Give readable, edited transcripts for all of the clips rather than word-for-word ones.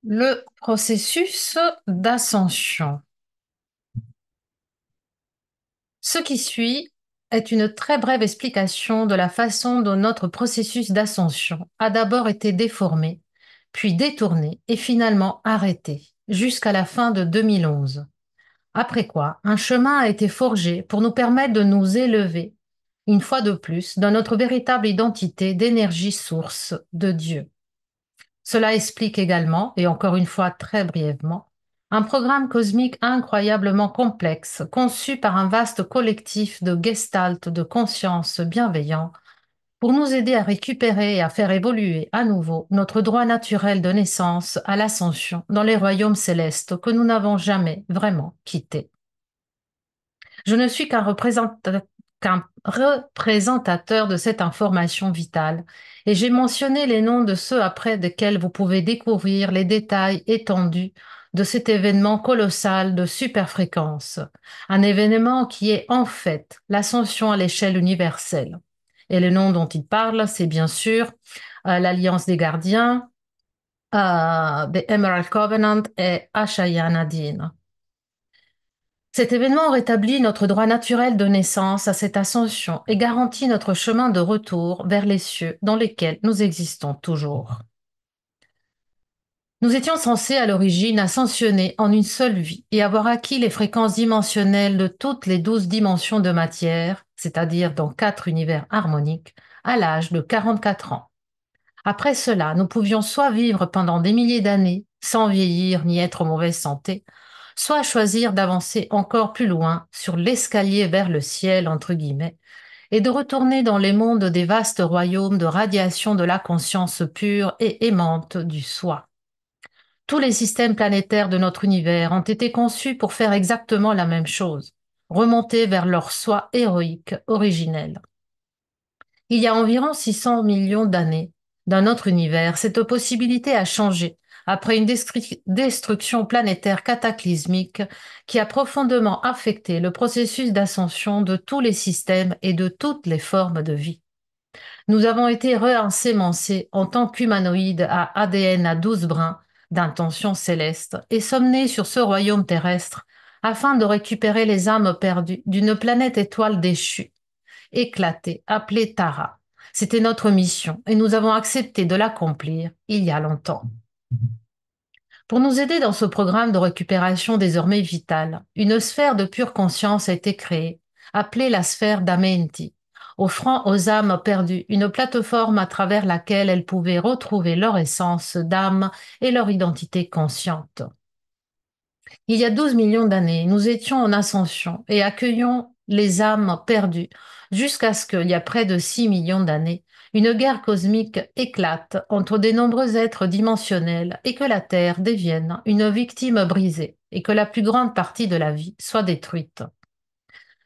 Le processus d'ascension. Ce qui suit est une très brève explication de la façon dont notre processus d'ascension a d'abord été déformé, puis détourné et finalement arrêté jusqu'à la fin de 2011. Après quoi, un chemin a été forgé pour nous permettre de nous élever, une fois de plus, dans notre véritable identité d'énergie source de Dieu. Cela explique également, et encore une fois très brièvement, un programme cosmique incroyablement complexe, conçu par un vaste collectif de gestalt de conscience bienveillant pour nous aider à récupérer et à faire évoluer à nouveau notre droit naturel de naissance à l'ascension dans les royaumes célestes que nous n'avons jamais vraiment quittés. Je ne suis qu'un représentateur de cette information vitale et j'ai mentionné les noms de ceux après desquels vous pouvez découvrir les détails étendus de cet événement colossal de superfréquence, un événement qui est en fait l'ascension à l'échelle universelle. Et le nom dont il parle, c'est bien sûr l'Alliance des Gardiens, The Emerald Covenant et Ashayana Dean. Cet événement rétablit notre droit naturel de naissance à cette ascension et garantit notre chemin de retour vers les cieux dans lesquels nous existons toujours. Nous étions censés à l'origine ascensionner en une seule vie et avoir acquis les fréquences dimensionnelles de toutes les 12 dimensions de matière, c'est-à-dire dans 4 univers harmoniques, à l'âge de 44 ans. Après cela, nous pouvions soit vivre pendant des milliers d'années sans vieillir ni être en mauvaise santé, soit choisir d'avancer encore plus loin sur l'escalier vers le ciel, entre guillemets, et de retourner dans les mondes des vastes royaumes de radiation de la conscience pure et aimante du soi. Tous les systèmes planétaires de notre univers ont été conçus pour faire exactement la même chose, remonter vers leur soi héroïque originel. Il y a environ 600 millions d'années, dans notre univers, cette possibilité a changé après une destruction planétaire cataclysmique qui a profondément affecté le processus d'ascension de tous les systèmes et de toutes les formes de vie. Nous avons été réensémencés en tant qu'humanoïdes à ADN à 12 brins d'intention céleste et sommes nés sur ce royaume terrestre afin de récupérer les âmes perdues d'une planète étoile déchue éclatée, appelée Tara. C'était notre mission et nous avons accepté de l'accomplir il y a longtemps. Pour nous aider dans ce programme de récupération désormais vital, une sphère de pure conscience a été créée, appelée la sphère d'Amenti, offrant aux âmes perdues une plateforme à travers laquelle elles pouvaient retrouver leur essence d'âme et leur identité consciente. Il y a 12 millions d'années, nous étions en ascension et accueillions les âmes perdues jusqu'à ce qu'il y a près de 6 millions d'années, une guerre cosmique éclate entre de nombreux êtres dimensionnels et que la Terre devienne une victime brisée et que la plus grande partie de la vie soit détruite.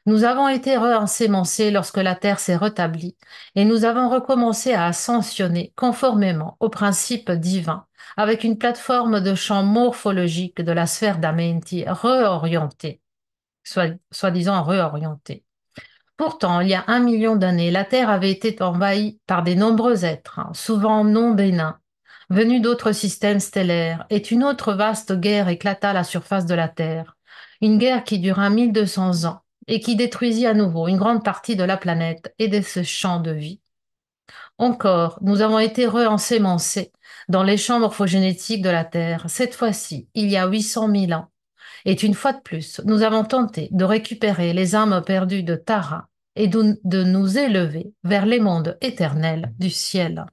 Nous avons été réensémencés lorsque la Terre s'est rétablie et nous avons recommencé à ascensionner conformément aux principes divins avec une plateforme de champ morphologique de la sphère d'Amenti réorientée, soi-disant réorientée. Pourtant, il y a 1 million d'années, la Terre avait été envahie par de nombreux êtres, souvent non bénins, venus d'autres systèmes stellaires, et une autre vaste guerre éclata à la surface de la Terre. Une guerre qui dura 1200 ans et qui détruisit à nouveau une grande partie de la planète et de ce champ de vie. Encore, nous avons été réensémencés dans les champs morphogénétiques de la Terre, cette fois-ci, il y a 800 000 ans. Et une fois de plus, nous avons tenté de récupérer les âmes perdues de Tara et de nous élever vers les mondes éternels du ciel.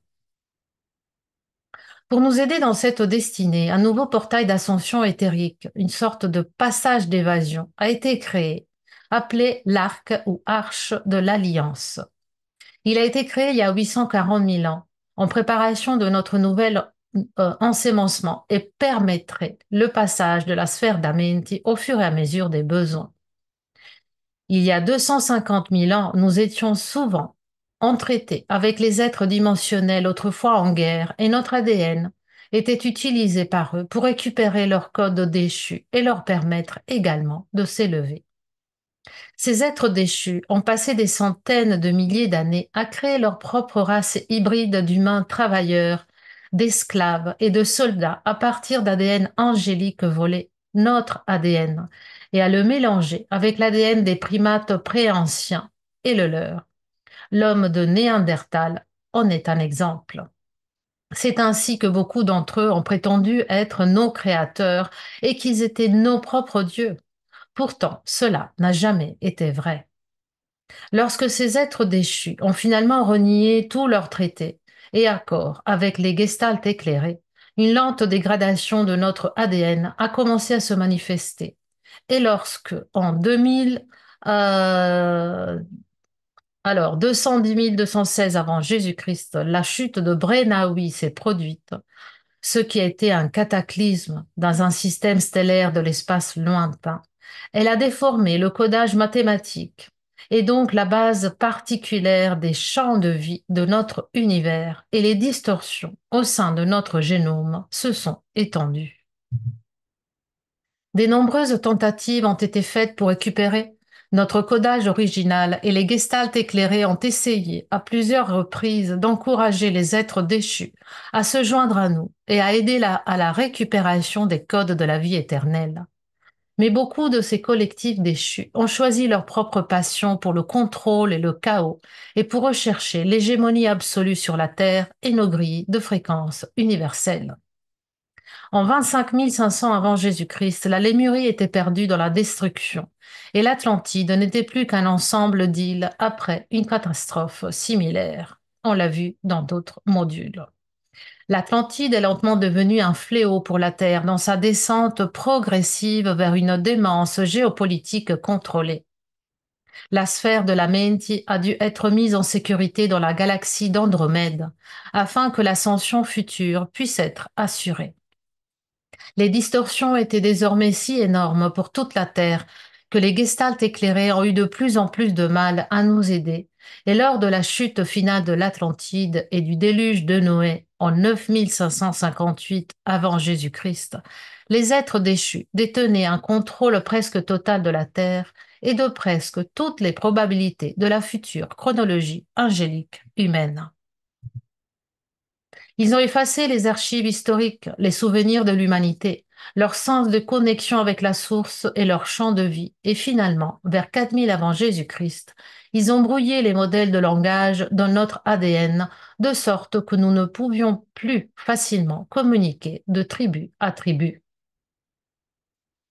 Pour nous aider dans cette destinée, un nouveau portail d'ascension éthérique, une sorte de passage d'évasion, a été créé, appelé l'arc ou arche de l'Alliance. Il a été créé il y a 840 000 ans, en préparation de notre nouvel ensémencement et permettrait le passage de la sphère d'Amenti au fur et à mesure des besoins. Il y a 250 000 ans, nous étions souvent entraités avec les êtres dimensionnels autrefois en guerre et notre ADN était utilisé par eux pour récupérer leur code déchu et leur permettre également de s'élever. Ces êtres déchus ont passé des centaines de milliers d'années à créer leur propre race hybride d'humains travailleurs, d'esclaves et de soldats à partir d'ADN angélique volé, notre ADN, et à le mélanger avec l'ADN des primates préanciens et le leur. L'homme de Néandertal en est un exemple. C'est ainsi que beaucoup d'entre eux ont prétendu être nos créateurs et qu'ils étaient nos propres dieux. Pourtant, cela n'a jamais été vrai. Lorsque ces êtres déchus ont finalement renié tous leurs traités et accords avec les Gestalt éclairés, une lente dégradation de notre ADN a commencé à se manifester. Et lorsque, en 2000, alors 210 216 avant Jésus-Christ, la chute de Brennaoui s'est produite, ce qui a été un cataclysme dans un système stellaire de l'espace lointain. Elle a déformé le codage mathématique et donc la base particulière des champs de vie de notre univers, et les distorsions au sein de notre génome se sont étendues. Des nombreuses tentatives ont été faites pour récupérer notre codage original, et les Gestalt éclairés ont essayé à plusieurs reprises d'encourager les êtres déchus à se joindre à nous et à aider à la récupération des codes de la vie éternelle. Mais beaucoup de ces collectifs déchus ont choisi leur propre passion pour le contrôle et le chaos, et pour rechercher l'hégémonie absolue sur la Terre et nos grilles de fréquences universelles. En 25 500 avant Jésus-Christ, la Lémurie était perdue dans la destruction et l'Atlantide n'était plus qu'un ensemble d'îles après une catastrophe similaire. On l'a vu dans d'autres modules. L'Atlantide est lentement devenue un fléau pour la Terre dans sa descente progressive vers une démence géopolitique contrôlée. La sphère de la Menti a dû être mise en sécurité dans la galaxie d'Andromède afin que l'ascension future puisse être assurée. Les distorsions étaient désormais si énormes pour toute la Terre que les Gestalt éclairés ont eu de plus en plus de mal à nous aider. Et lors de la chute finale de l'Atlantide et du déluge de Noé en 9558 avant Jésus-Christ, les êtres déchus détenaient un contrôle presque total de la Terre et de presque toutes les probabilités de la future chronologie angélique humaine. Ils ont effacé les archives historiques, les souvenirs de l'humanité, leur sens de connexion avec la source et leur champ de vie. Et finalement, vers 4000 avant Jésus-Christ, ils ont brouillé les modèles de langage dans notre ADN, de sorte que nous ne pouvions plus facilement communiquer de tribu à tribu.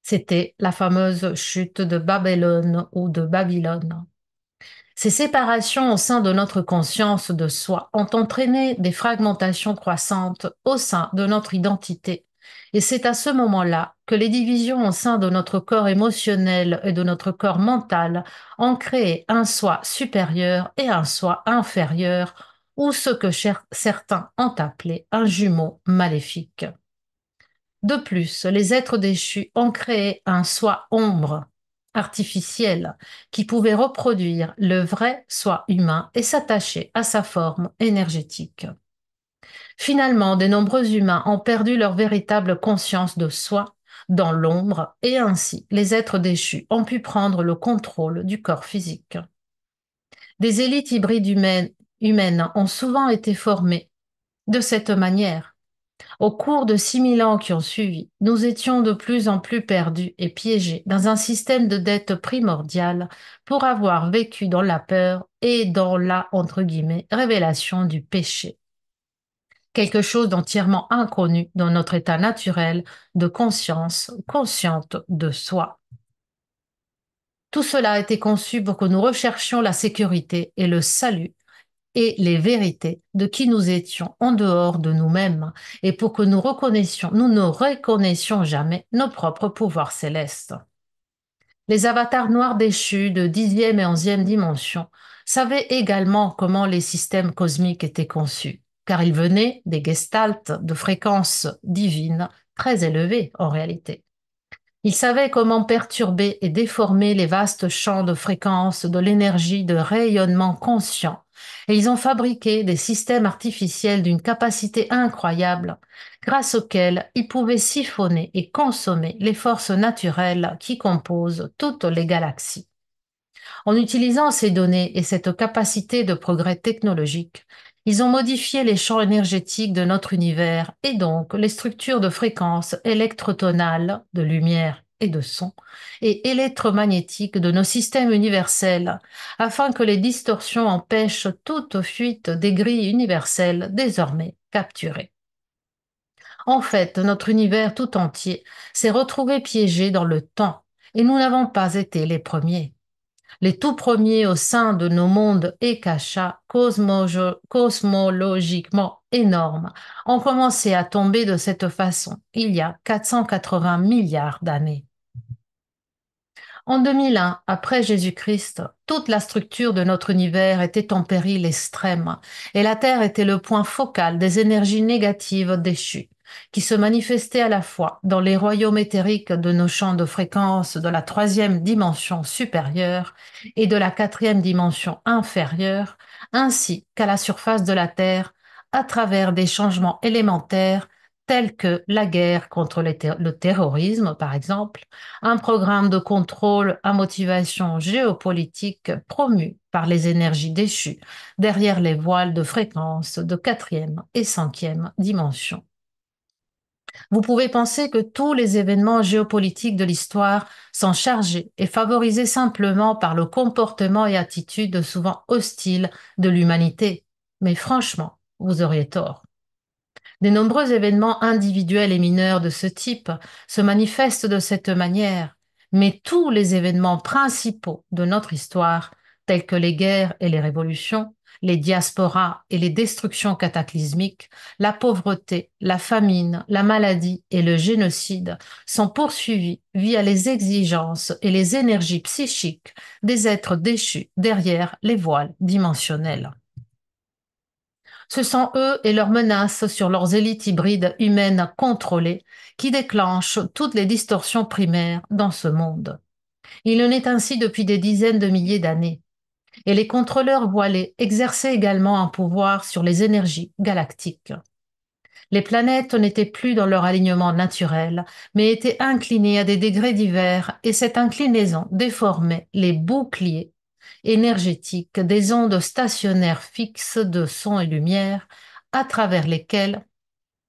C'était la fameuse chute de Babylone ou de Babylone. Ces séparations au sein de notre conscience de soi ont entraîné des fragmentations croissantes au sein de notre identité. Et c'est à ce moment-là que les divisions au sein de notre corps émotionnel et de notre corps mental ont créé un soi supérieur et un soi inférieur, ou ce que certains ont appelé un jumeau maléfique. De plus, les êtres déchus ont créé un soi ombre artificiel qui pouvait reproduire le vrai soi humain et s'attacher à sa forme énergétique. Finalement, de nombreux humains ont perdu leur véritable conscience de soi dans l'ombre, et ainsi les êtres déchus ont pu prendre le contrôle du corps physique. Des élites hybrides humaines ont souvent été formées de cette manière. Au cours de 6000 ans qui ont suivi, nous étions de plus en plus perdus et piégés dans un système de dette primordiale pour avoir vécu dans la peur et dans la, entre guillemets, révélation du péché. Quelque chose d'entièrement inconnu dans notre état naturel de conscience consciente de soi. Tout cela a été conçu pour que nous recherchions la sécurité et le salut et les vérités de qui nous étions en dehors de nous-mêmes, et pour que nous ne reconnaissions jamais nos propres pouvoirs célestes. Les avatars noirs déchus de 10e et 11e dimension savaient également comment les systèmes cosmiques étaient conçus, car ils venaient des gestaltes de fréquences divines très élevées en réalité. Ils savaient comment perturber et déformer les vastes champs de fréquences de l'énergie de rayonnement conscient, et ils ont fabriqué des systèmes artificiels d'une capacité incroyable, grâce auxquels ils pouvaient siphonner et consommer les forces naturelles qui composent toutes les galaxies. En utilisant ces données et cette capacité de progrès technologique, Ils ont modifié les champs énergétiques de notre univers et donc les structures de fréquences électrotonales de lumière et de son et électromagnétiques de nos systèmes universels afin que les distorsions empêchent toute fuite des grilles universelles désormais capturées. En fait, notre univers tout entier s'est retrouvé piégé dans le temps et nous n'avons pas été les premiers. Les tout premiers au sein de nos mondes Ekasha, cosmologiquement énormes, ont commencé à tomber de cette façon il y a 480 milliards d'années. En 2001, après Jésus-Christ, toute la structure de notre univers était en péril extrême et la Terre était le point focal des énergies négatives déchues, qui se manifestaient à la fois dans les royaumes éthériques de nos champs de fréquence de la troisième dimension supérieure et de la quatrième dimension inférieure, ainsi qu'à la surface de la Terre à travers des changements élémentaires tels que la guerre contre le terrorisme, par exemple, un programme de contrôle à motivation géopolitique promu par les énergies déchues derrière les voiles de fréquence de quatrième et cinquième dimension. Vous pouvez penser que tous les événements géopolitiques de l'histoire sont chargés et favorisés simplement par le comportement et attitudes souvent hostiles de l'humanité. Mais franchement, vous auriez tort. De nombreux événements individuels et mineurs de ce type se manifestent de cette manière, mais tous les événements principaux de notre histoire, tels que les guerres et les révolutions, les diasporas et les destructions cataclysmiques, la pauvreté, la famine, la maladie et le génocide, sont poursuivis via les exigences et les énergies psychiques des êtres déchus derrière les voiles dimensionnelles. Ce sont eux et leurs menaces sur leurs élites hybrides humaines contrôlées qui déclenchent toutes les distorsions primaires dans ce monde. Il en est ainsi depuis des dizaines de milliers d'années. Et les contrôleurs voilés exerçaient également un pouvoir sur les énergies galactiques. Les planètes n'étaient plus dans leur alignement naturel, mais étaient inclinées à des degrés divers et cette inclinaison déformait les boucliers énergétiques des ondes stationnaires fixes de son et lumière à travers lesquelles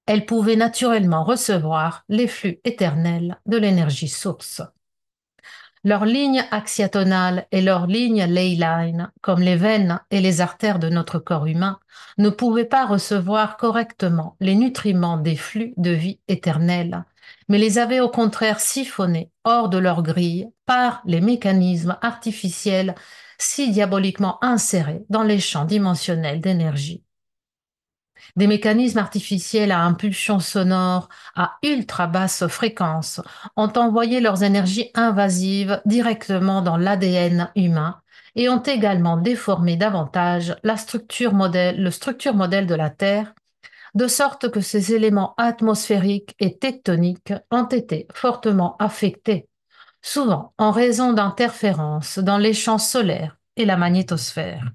elles pouvaient naturellement recevoir les flux éternels de l'énergie source. Leurs lignes axiatonales et leurs lignes ley line, comme les veines et les artères de notre corps humain, ne pouvaient pas recevoir correctement les nutriments des flux de vie éternelle, mais les avaient au contraire siphonnés hors de leur grille par les mécanismes artificiels si diaboliquement insérés dans les champs dimensionnels d'énergie. Des mécanismes artificiels à impulsion sonore à ultra basse fréquence ont envoyé leurs énergies invasives directement dans l'ADN humain et ont également déformé davantage le structure modèle de la Terre, de sorte que ces éléments atmosphériques et tectoniques ont été fortement affectés, souvent en raison d'interférences dans les champs solaires et la magnétosphère.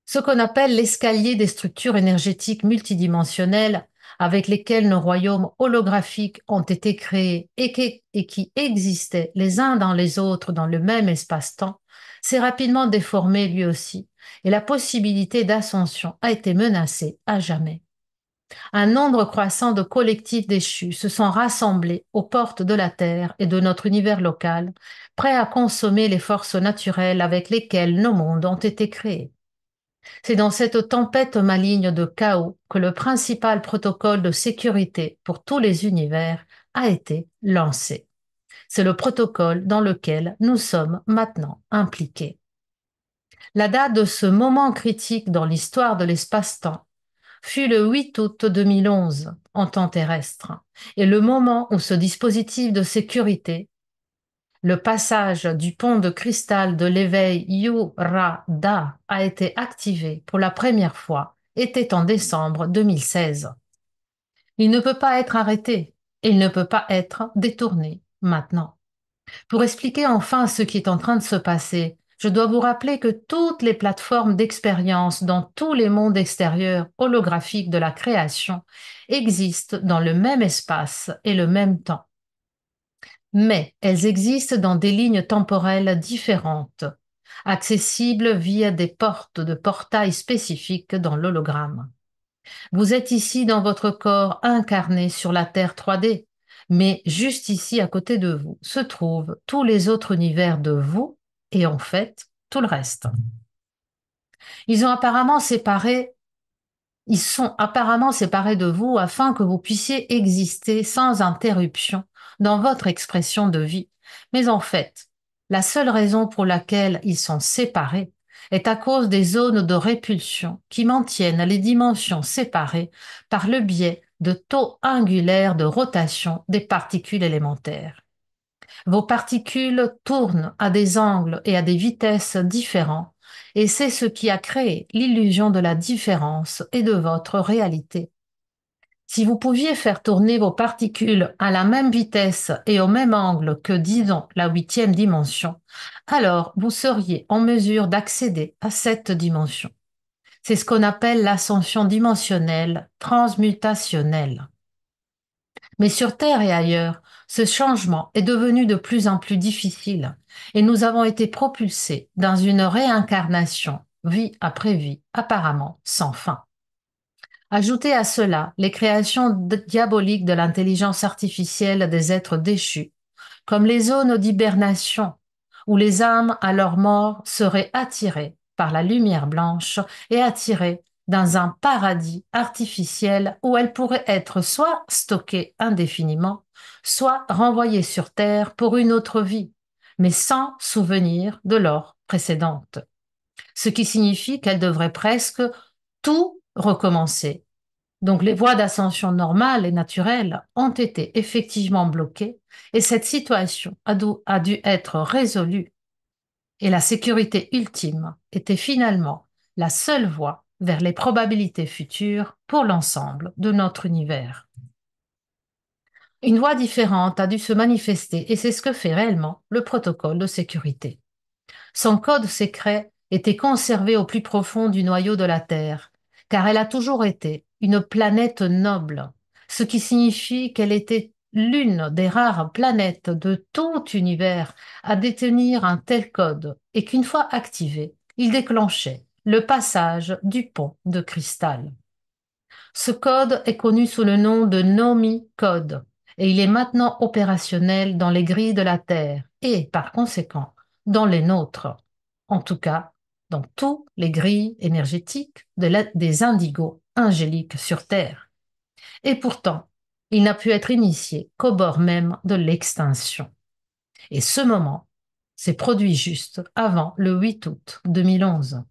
Ce qu'on appelle l'escalier des structures énergétiques multidimensionnelles avec lesquelles nos royaumes holographiques ont été créés et qui existaient les uns dans les autres dans le même espace-temps, s'est rapidement déformé lui aussi, et la possibilité d'ascension a été menacée à jamais. Un nombre croissant de collectifs déchus se sont rassemblés aux portes de la Terre et de notre univers local, prêts à consommer les forces naturelles avec lesquelles nos mondes ont été créés. C'est dans cette tempête maligne de chaos que le principal protocole de sécurité pour tous les univers a été lancé. C'est le protocole dans lequel nous sommes maintenant impliqués. La date de ce moment critique dans l'histoire de l'espace-temps fut le 8 août 2011 en temps terrestre et le moment où ce dispositif de sécurité, le passage du pont de cristal de l'éveil Yu-Ra-Da, a été activé pour la première fois était en décembre 2016. Il ne peut pas être arrêté et il ne peut pas être détourné maintenant. Pour expliquer enfin ce qui est en train de se passer, je dois vous rappeler que toutes les plateformes d'expérience dans tous les mondes extérieurs holographiques de la création existent dans le même espace et le même temps. Mais elles existent dans des lignes temporelles différentes, accessibles via des portes de portail spécifiques dans l'hologramme. Vous êtes ici dans votre corps incarné sur la Terre 3D, mais juste ici à côté de vous se trouvent tous les autres univers de vous et en fait tout le reste. Ils ont apparemment séparé Ils sont apparemment séparés de vous afin que vous puissiez exister sans interruption dans votre expression de vie. Mais en fait, la seule raison pour laquelle ils sont séparés est à cause des zones de répulsion qui maintiennent les dimensions séparées par le biais de taux angulaires de rotation des particules élémentaires. Vos particules tournent à des angles et à des vitesses différents, et c'est ce qui a créé l'illusion de la différence et de votre réalité. Si vous pouviez faire tourner vos particules à la même vitesse et au même angle que, disons, la huitième dimension, alors vous seriez en mesure d'accéder à cette dimension. C'est ce qu'on appelle l'ascension dimensionnelle transmutationnelle. Mais sur Terre et ailleurs, ce changement est devenu de plus en plus difficile et nous avons été propulsés dans une réincarnation, vie après vie, apparemment sans fin. Ajoutez à cela les créations diaboliques de l'intelligence artificielle des êtres déchus, comme les zones d'hibernation, où les âmes à leur mort seraient attirées par la lumière blanche et attirées dans un paradis artificiel où elles pourraient être soit stockées indéfiniment, soit renvoyées sur Terre pour une autre vie, mais sans souvenir de leur précédente. Ce qui signifie qu'elles devraient presque tout recommencer. Donc les voies d'ascension normales et naturelles ont été effectivement bloquées et cette situation a dû être résolue. Et la sécurité ultime était finalement la seule voie vers les probabilités futures pour l'ensemble de notre univers. Une voie différente a dû se manifester et c'est ce que fait réellement le protocole de sécurité. Son code secret était conservé au plus profond du noyau de la Terre, car elle a toujours été une planète noble, ce qui signifie qu'elle était l'une des rares planètes de tout univers à détenir un tel code et qu'une fois activé, il déclenchait le passage du pont de cristal. Ce code est connu sous le nom de Nomi Code et il est maintenant opérationnel dans les grilles de la Terre et, par conséquent, dans les nôtres. En tout cas, dans tous les grilles énergétiques des indigos angéliques sur Terre. Et pourtant, il n'a pu être initié qu'au bord même de l'extinction. Et ce moment s'est produit juste avant le 8 août 2011.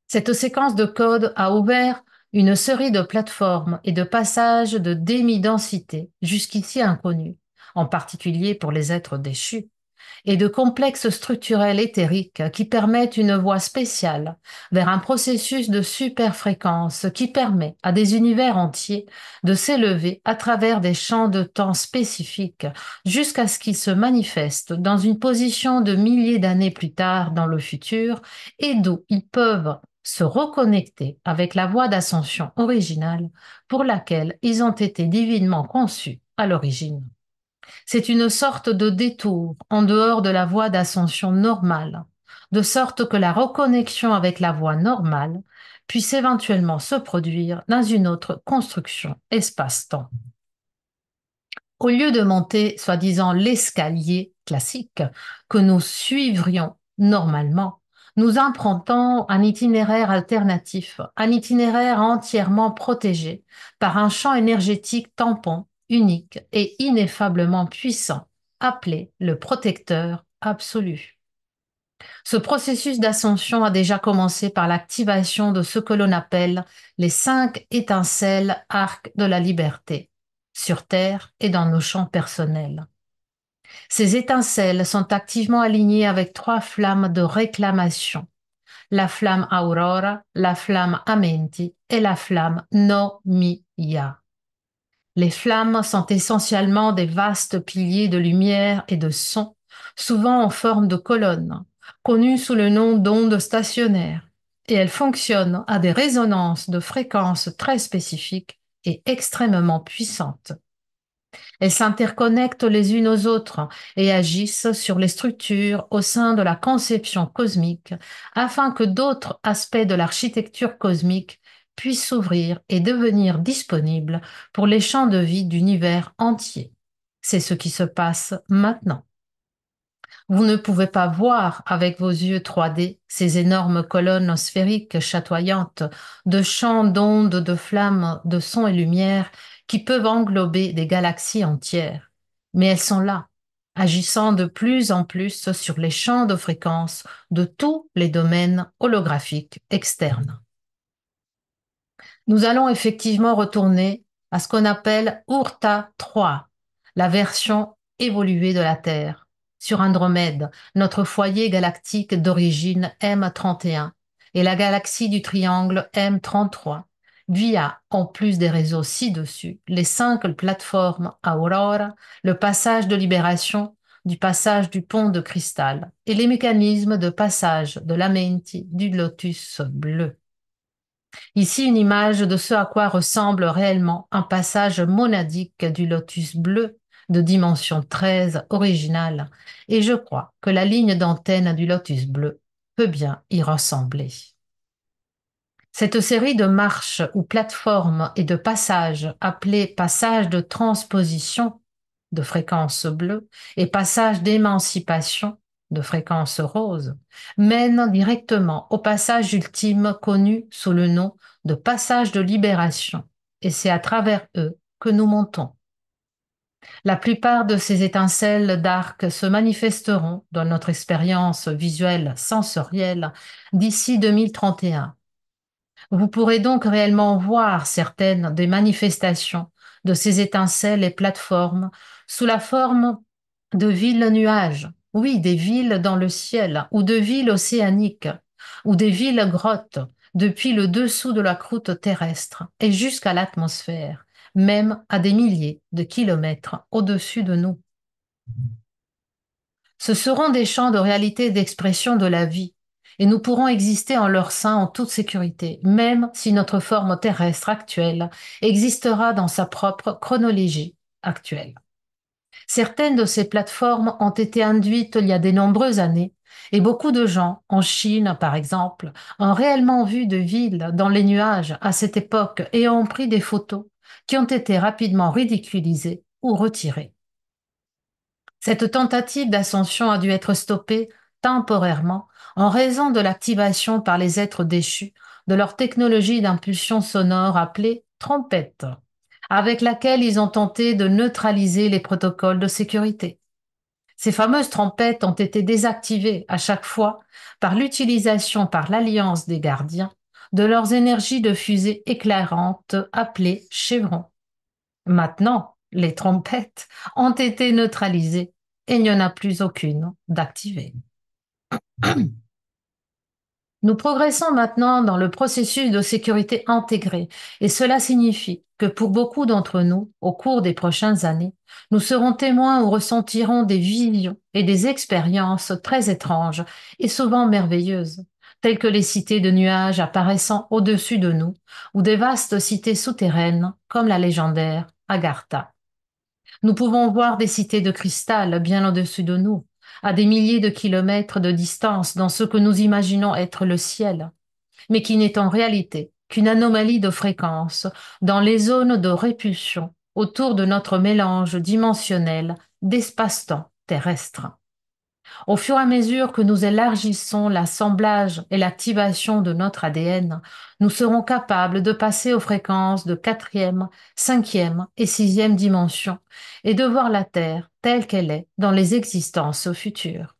Cette séquence de code a ouvert une série de plateformes et de passages de démi-densité jusqu'ici inconnus, en particulier pour les êtres déchus, et de complexes structurels éthériques qui permettent une voie spéciale vers un processus de superfréquence qui permet à des univers entiers de s'élever à travers des champs de temps spécifiques jusqu'à ce qu'ils se manifestent dans une position de milliers d'années plus tard dans le futur et d'où ils peuvent se reconnecter avec la voie d'ascension originale pour laquelle ils ont été divinement conçus à l'origine. C'est une sorte de détour en dehors de la voie d'ascension normale, de sorte que la reconnexion avec la voie normale puisse éventuellement se produire dans une autre construction espace-temps. Au lieu de monter, soi-disant, l'escalier classique que nous suivrions normalement, nous empruntons un itinéraire alternatif, un itinéraire entièrement protégé par un champ énergétique tampon unique et ineffablement puissant, appelé le protecteur absolu. Ce processus d'ascension a déjà commencé par l'activation de ce que l'on appelle les 5 étincelles arcs de la liberté, sur Terre et dans nos champs personnels. Ces étincelles sont activement alignées avec 3 flammes de réclamation, la flamme Aurora, la flamme Amenti et la flamme No-Mi-Ya. Les flammes sont essentiellement des vastes piliers de lumière et de son, souvent en forme de colonnes, connues sous le nom d'ondes stationnaires, et elles fonctionnent à des résonances de fréquences très spécifiques et extrêmement puissantes. Elles s'interconnectent les unes aux autres et agissent sur les structures au sein de la conception cosmique afin que d'autres aspects de l'architecture cosmique puissent s'ouvrir et devenir disponibles pour les champs de vie d'univers entier. C'est ce qui se passe maintenant. Vous ne pouvez pas voir avec vos yeux 3D ces énormes colonnes sphériques chatoyantes de champs d'ondes, de flammes, de sons et lumière qui peuvent englober des galaxies entières. Mais elles sont là, agissant de plus en plus sur les champs de fréquence de tous les domaines holographiques externes. Nous allons effectivement retourner à ce qu'on appelle Ourta 3, la version évoluée de la Terre, sur Andromède, notre foyer galactique d'origine M31, et la galaxie du triangle M33, via, en plus des réseaux ci-dessus, les 5 plateformes Aurora, le passage de libération, du passage du pont de cristal et les mécanismes de passage de l'Amenti du lotus bleu. Ici, une image de ce à quoi ressemble réellement un passage monadique du lotus bleu de dimension 13 originale, et je crois que la ligne d'antenne du lotus bleu peut bien y ressembler. Cette série de marches ou plateformes et de passages appelés passages de transposition de fréquence bleue et passage d'émancipation de fréquence rose mènent directement au passage ultime connu sous le nom de passage de libération, et c'est à travers eux que nous montons. La plupart de ces étincelles d'arc se manifesteront dans notre expérience visuelle sensorielle d'ici 2031. Vous pourrez donc réellement voir certaines des manifestations de ces étincelles et plateformes sous la forme de villes-nuages, oui, des villes dans le ciel, ou de villes océaniques, ou des villes-grottes, depuis le dessous de la croûte terrestre et jusqu'à l'atmosphère, même à des milliers de kilomètres au-dessus de nous. Ce seront des champs de réalité et d'expression de la vie, et nous pourrons exister en leur sein en toute sécurité, même si notre forme terrestre actuelle existera dans sa propre chronologie actuelle. Certaines de ces plateformes ont été induites il y a de nombreuses années, et beaucoup de gens, en Chine par exemple, ont réellement vu de villes dans les nuages à cette époque et ont pris des photos qui ont été rapidement ridiculisées ou retirées. Cette tentative d'ascension a dû être stoppée temporairement en raison de l'activation par les êtres déchus de leur technologie d'impulsion sonore appelée trompette, avec laquelle ils ont tenté de neutraliser les protocoles de sécurité. Ces fameuses trompettes ont été désactivées à chaque fois par l'utilisation par l'Alliance des gardiens de leurs énergies de fusée éclairantes appelées chevrons. Maintenant, les trompettes ont été neutralisées et il n'y en a plus aucune d'activée. Nous progressons maintenant dans le processus de sécurité intégrée et cela signifie que pour beaucoup d'entre nous, au cours des prochaines années, nous serons témoins ou ressentirons des visions et des expériences très étranges et souvent merveilleuses, telles que les cités de nuages apparaissant au-dessus de nous ou des vastes cités souterraines comme la légendaire Agartha. Nous pouvons voir des cités de cristal bien au-dessus de nous, à des milliers de kilomètres de distance dans ce que nous imaginons être le ciel, mais qui n'est en réalité qu'une anomalie de fréquence dans les zones de répulsion autour de notre mélange dimensionnel d'espace-temps terrestre. Au fur et à mesure que nous élargissons l'assemblage et l'activation de notre ADN, nous serons capables de passer aux fréquences de quatrième, cinquième et sixième dimension et de voir la Terre telle qu'elle est dans les existences futures.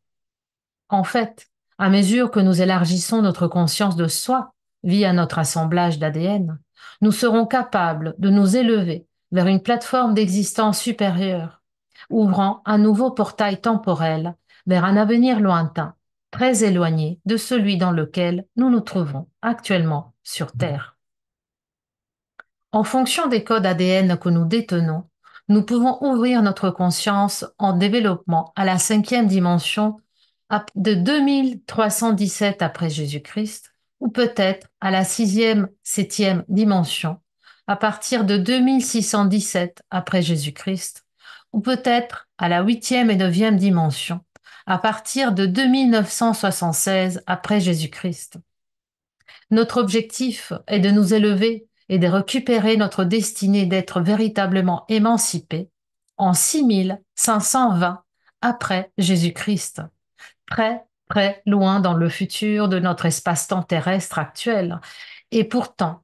En fait, à mesure que nous élargissons notre conscience de soi via notre assemblage d'ADN, nous serons capables de nous élever vers une plateforme d'existence supérieure, ouvrant un nouveau portail temporel vers un avenir lointain, très éloigné de celui dans lequel nous nous trouvons actuellement sur Terre. En fonction des codes ADN que nous détenons, nous pouvons ouvrir notre conscience en développement à la cinquième dimension de 2317 après Jésus-Christ, ou peut-être à la sixième, septième dimension à partir de 2617 après Jésus-Christ, ou peut-être à la huitième et neuvième dimension, à partir de 2976 après Jésus-Christ. Notre objectif est de nous élever et de récupérer notre destinée d'être véritablement émancipés en 6520 après Jésus-Christ, très, très loin dans le futur de notre espace-temps terrestre actuel. Et pourtant,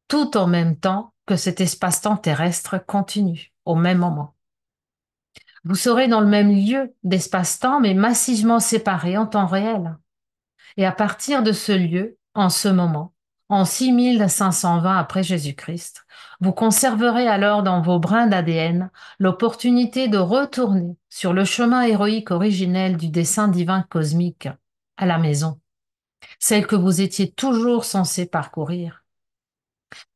tout en même temps que cet espace-temps terrestre continue au même moment. Vous serez dans le même lieu d'espace-temps, mais massivement séparés en temps réel. Et à partir de ce lieu, en ce moment, en 6520 après Jésus-Christ, vous conserverez alors dans vos brins d'ADN l'opportunité de retourner sur le chemin héroïque originel du dessein divin cosmique, à la maison, celle que vous étiez toujours censé parcourir.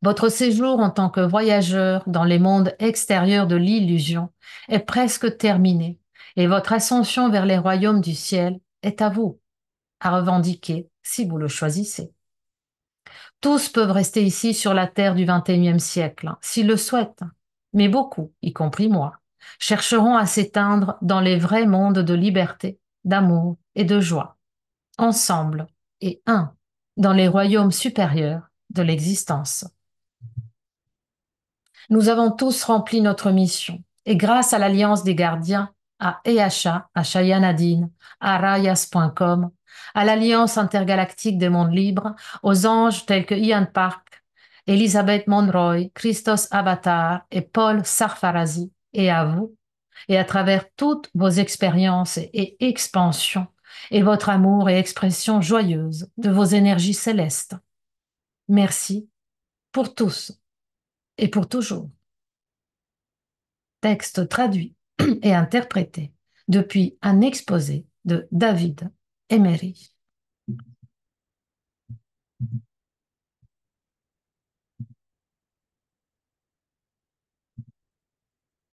Votre séjour en tant que voyageur dans les mondes extérieurs de l'illusion est presque terminé et votre ascension vers les royaumes du ciel est à vous, à revendiquer si vous le choisissez. Tous peuvent rester ici sur la terre du XXIe siècle, s'ils le souhaitent, mais beaucoup, y compris moi, chercheront à s'éteindre dans les vrais mondes de liberté, d'amour et de joie, ensemble et un, dans les royaumes supérieurs de l'existence. Nous avons tous rempli notre mission, et grâce à l'Alliance des gardiens, à EHA, à Shayanadine, à Rayas.com, à l'Alliance intergalactique des mondes libres, aux anges tels que Ian Park, Elisabeth Monroy, Christos Avatar et Paul Sarfarazi, et à vous, et à travers toutes vos expériences et expansions, et votre amour et expression joyeuse de vos énergies célestes. Merci pour tous et pour toujours. Texte traduit et interprété depuis un exposé de David Emery.